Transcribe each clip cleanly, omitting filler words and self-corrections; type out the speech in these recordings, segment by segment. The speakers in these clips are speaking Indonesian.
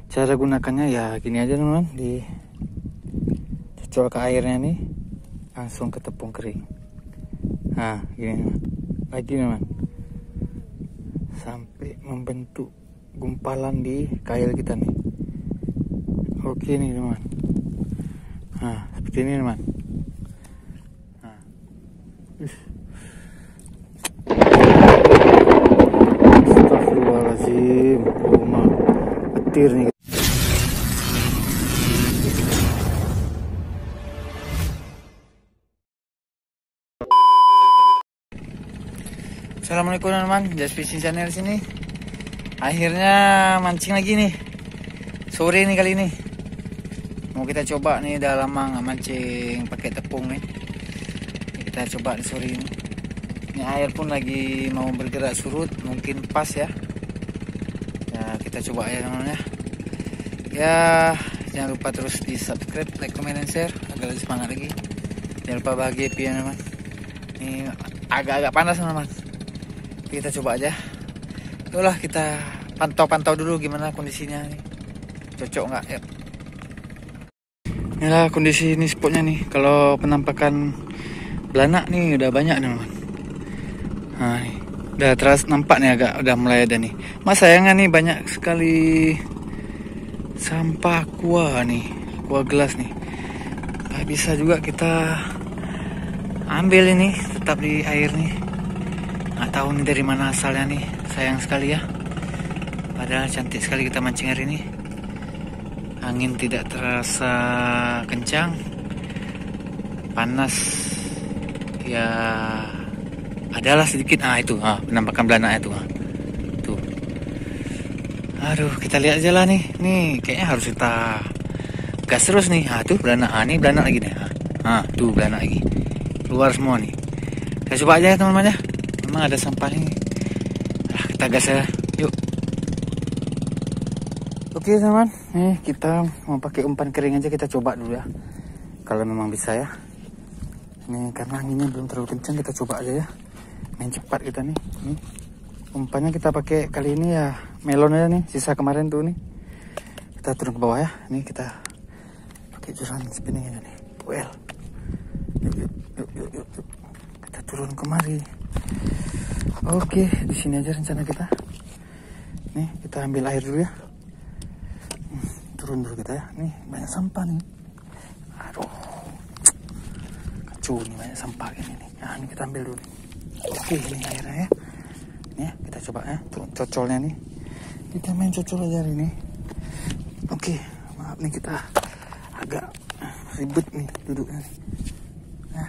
Cara gunakannya ya gini aja teman-teman, dicocol ke airnya nih, langsung ke tepung kering. Nah gini lagi teman, sampai membentuk gumpalan di kail kita nih. Oke nih teman. Nah seperti ini teman. Nah, Astagfirullahaladzim, rumah petir nih. Assalamualaikum teman-teman, Just Fishing Channel sini. Akhirnya mancing lagi nih, sore nih kali ini. Mau kita coba nih, udah lama nggak mancing pakai tepung nih. Kita coba di sore ini. Ini air pun lagi mau bergerak surut, mungkin pas ya. Ya kita coba ya teman-teman ya. Ya jangan lupa terus di subscribe, like, comment, dan share agar lebih semangat lagi. Jangan lupa bahagia ya teman-teman. Ini agak-agak panas teman-teman. Kita coba aja. Itulah kita pantau-pantau dulu gimana kondisinya nih. Cocok nggak ya? Inilah kondisi ini spotnya nih. Kalau penampakan belanak nih udah banyak nih teman. Nah, nih. Udah terus nampak nih, agak udah mulai ada nih. Mas sayangnya nih banyak sekali sampah aqua nih, aqua gelas nih. Gak bisa juga kita ambil ini, tetap di air nih. Nggak tahu nih dari mana asalnya nih, sayang sekali ya. Padahal cantik sekali kita mancing hari ini. Angin tidak terasa kencang, panas ya adalah sedikit. Itu penampakan belanaknya tuh. Tuh. Aduh, kita lihat aja lah nih kayaknya harus kita gas terus nih. Tuh belanak, nih belanak lagi nih. Tuh belanak lagi, keluar semua nih. Kita coba aja ya teman-teman ya. Memang ada sampah nih. Kita gas ya, yuk. Oke teman, nih kita mau pakai umpan kering aja, kita coba dulu ya. Kalau memang bisa ya. Nih karena anginnya belum terlalu kencang, kita coba aja ya. Main cepat kita nih. Nih umpannya kita pakai kali ini ya melon aja nih, sisa kemarin tuh nih. Kita turun ke bawah ya. Nih kita pakai juran spinning aja nih. Well. Yuk. Kita turun kemari. Oke, di sini aja rencana kita. Nih, kita ambil air dulu ya. Turun dulu kita ya. Nih, banyak sampah nih. Aduh. Kacau nih, banyak sampah ini nih. Nah, ini kita ambil dulu. Oke, ini airnya ya. Nih, kita coba ya. Tuh, cocolnya nih. Kita main cocol aja hari ini. Oke, maaf nih kita agak ribet nih duduknya nih. Nah.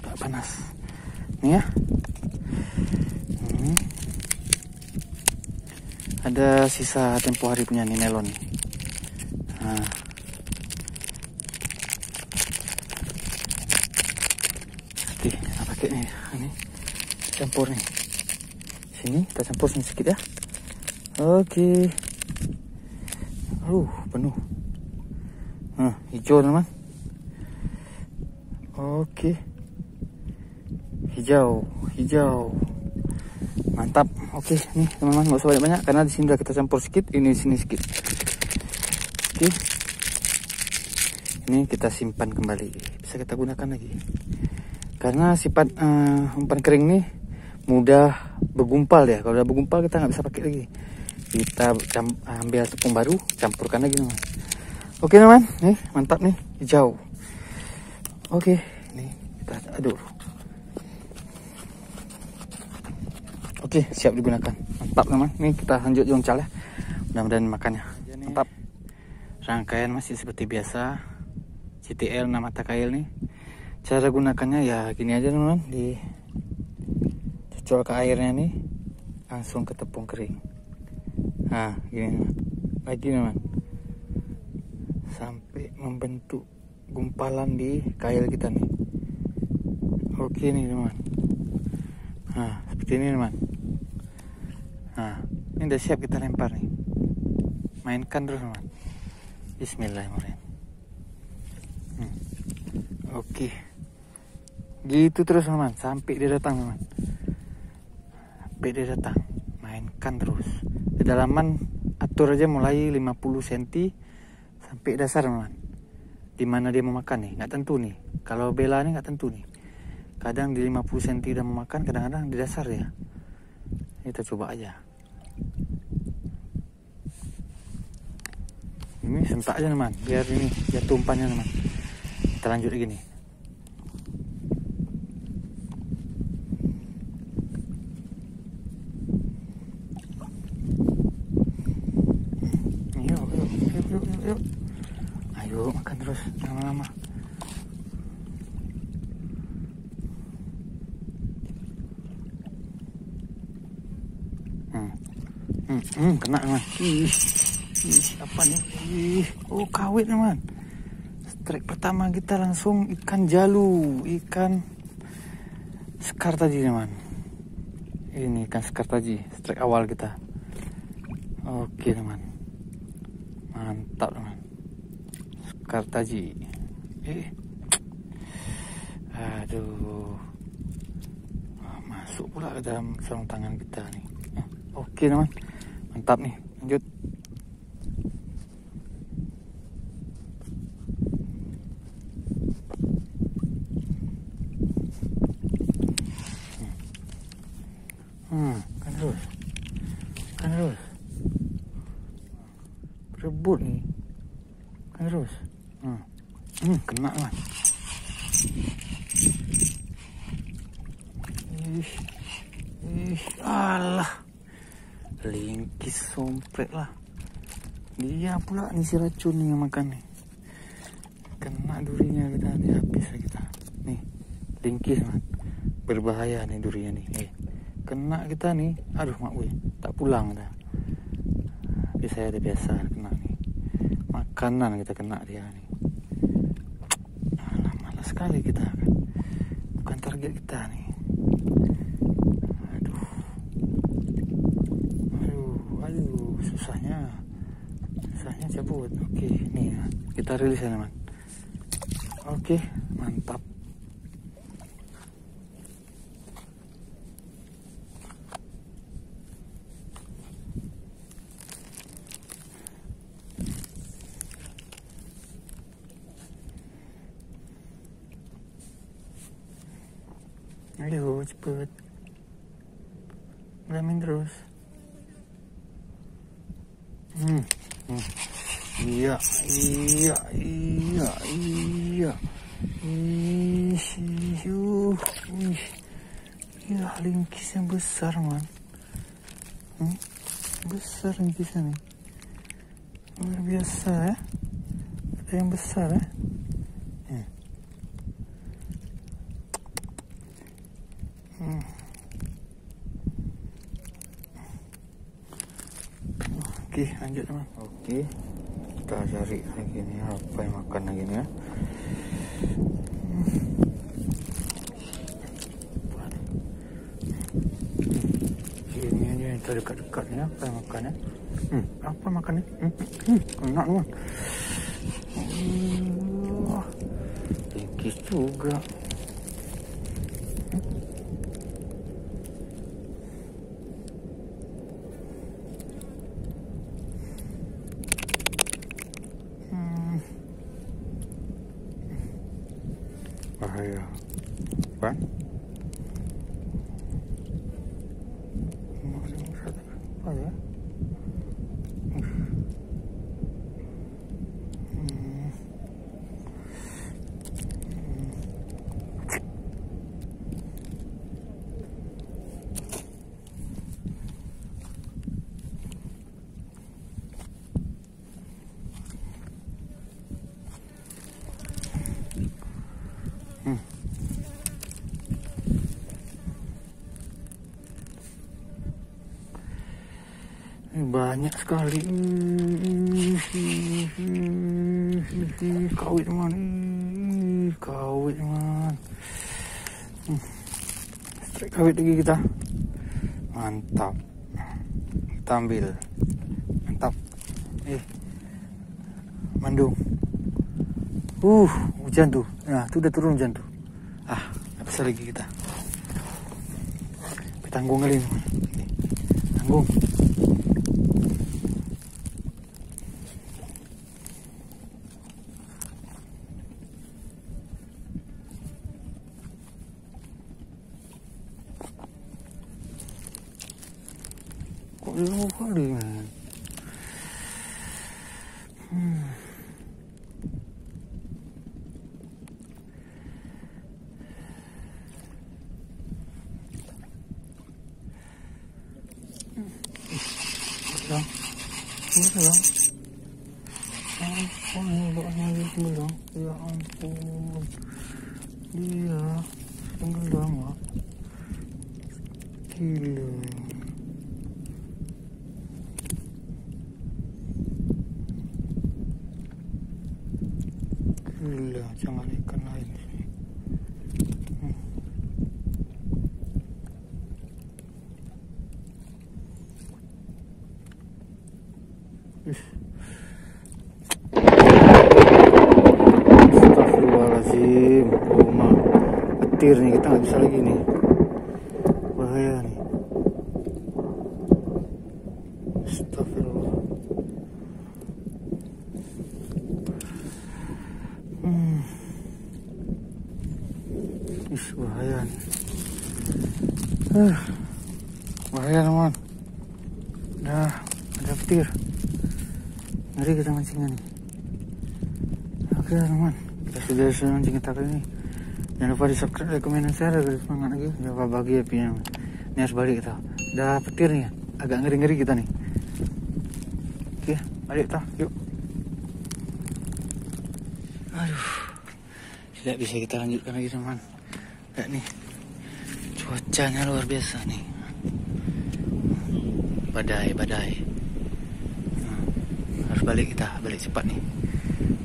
Agak panas. Nih ya. Ada sisa tempo hari punya nih melon nih. Nah. Oke, kita pakai nih. Ini campur nih. Sini kita campur sedikit ya. Oke. Penuh. Hijau teman. Oke. Hijau. Mantap. Oke, nih teman-teman, nggak usah banyak-banyak karena di sini udah kita campur sedikit, ini sini sedikit. Oke. Ini kita simpan kembali. Bisa kita gunakan lagi. Karena sifat umpan kering nih mudah bergumpal ya. Kalau udah bergumpal kita nggak bisa pakai lagi. Kita ambil tepung baru, campurkan lagi teman. Oke teman, nih mantap nih, hijau. Oke, nih kita aduk. Oke, siap digunakan. Mantap teman. Nih kita lanjut jongcal ya. Mudah-mudahan makannya mantap. Rangkaian masih seperti biasa. CTL 6 mata kail nih. Cara gunakannya ya gini aja teman. Dicocol ke airnya nih, langsung ke tepung kering. Nah gini lagi teman. Sampai membentuk gumpalan di kail kita nih. Oke nih teman. Nah seperti ini teman. Nah, ini udah siap kita lempar nih. Mainkan terus teman. Bismillahirrahmanirrahim. Oke. Gitu terus teman, sampai dia datang teman. Sampai dia datang. Mainkan terus. Kedalaman diatur aja mulai 50 cm sampai dasar teman. Di mana dia mau makan nih, nggak tentu nih. Kalau Bella nih nggak tentu nih. Kadang di 50 cm udah mau makan, kadang-kadang di dasar ya. Kita coba aja. Ini sentak aja teman, biar ini jatuh umpannya teman. Kita lanjut lagi nih. Yuk. Ayo makan terus lama-lama. Kena teman. Apa nih? Oh kawit teman. Strike pertama kita langsung ikan jalu, ikan sekar tadi teman. Ini ikan sekar tadi, strike awal kita. Oke teman, mantap teman. Sekar tadi. Aduh, masuk pula ke dalam sarung tangan kita nih. Oke teman, mantap nih. Lanjut. Kan terus berebut nih, kan terus. Kena kan. Alah, lingkis sompret lah. Dia pula nih si racun nih yang makan nih. Kena durinya kita, nih habis lah kita. Nih, lingkis man. Berbahaya nih durinya nih. Kena kita nih, aduh mak gue, tak pulang dah. Tapi saya udah biasa kena nih. Makanan kita kena dia nih. Alah, malas sekali kita kan. Bukan target kita nih. Aduh, susahnya cabut. Oke, nih kita rilis ya teman. Oke, mantap. Ayo cepet, ramen terus. Iya. Iya, lingkis yang besar man. Besar lingkisnya nih. Luar biasa ya. Ada yang besar ya. Oke, lanjut teman. Oke, kita cari lagi nih apa yang makan lagi nih ya. Ini aja yang dekat-dekat nih, apa yang makan ya. Apa makannya? Enak teman. Lingkis juga. Bahaya kan? Apa ya? Banyak sekali. Kawit teman. Kawit teman. Strike kawit lagi kita. Mantap. Kita ambil. Mantap. Mandung. Hujan tuh. Nah, tuh udah turun hujan tuh. Nggak bisa lagi kita. Tanggung kali ini. Tanggung. Belum. Belum. Ya ampun. Dia tenggelam, Mak. Gila. Gila, jangan ikan lain sini. Astagfirullahaladzim. Rumah petir nih, kita nggak bisa lagi nih. Bahaya nih. Astagfirullah. Bahaya nih. Bahaya teman. Dah ada petir. Mari kita mancingnya nih. Oke teman, kita sudah selesai mancing kita kali ini. Jangan lupa di subscribe, like, komen, dan share agar semangat lagi. Jangan lupa bagi apinya. Ini harus balik kita. Udah petir nih, agak ngeri-ngeri kita nih. Oke, balik kita, yuk. Aduh, tidak bisa kita lanjutkan lagi teman. Lihat nih, cuacanya luar biasa nih. Badai. Harus balik kita, balik cepat nih.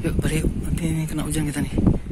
Yuk balik, nanti ini kena hujan kita nih.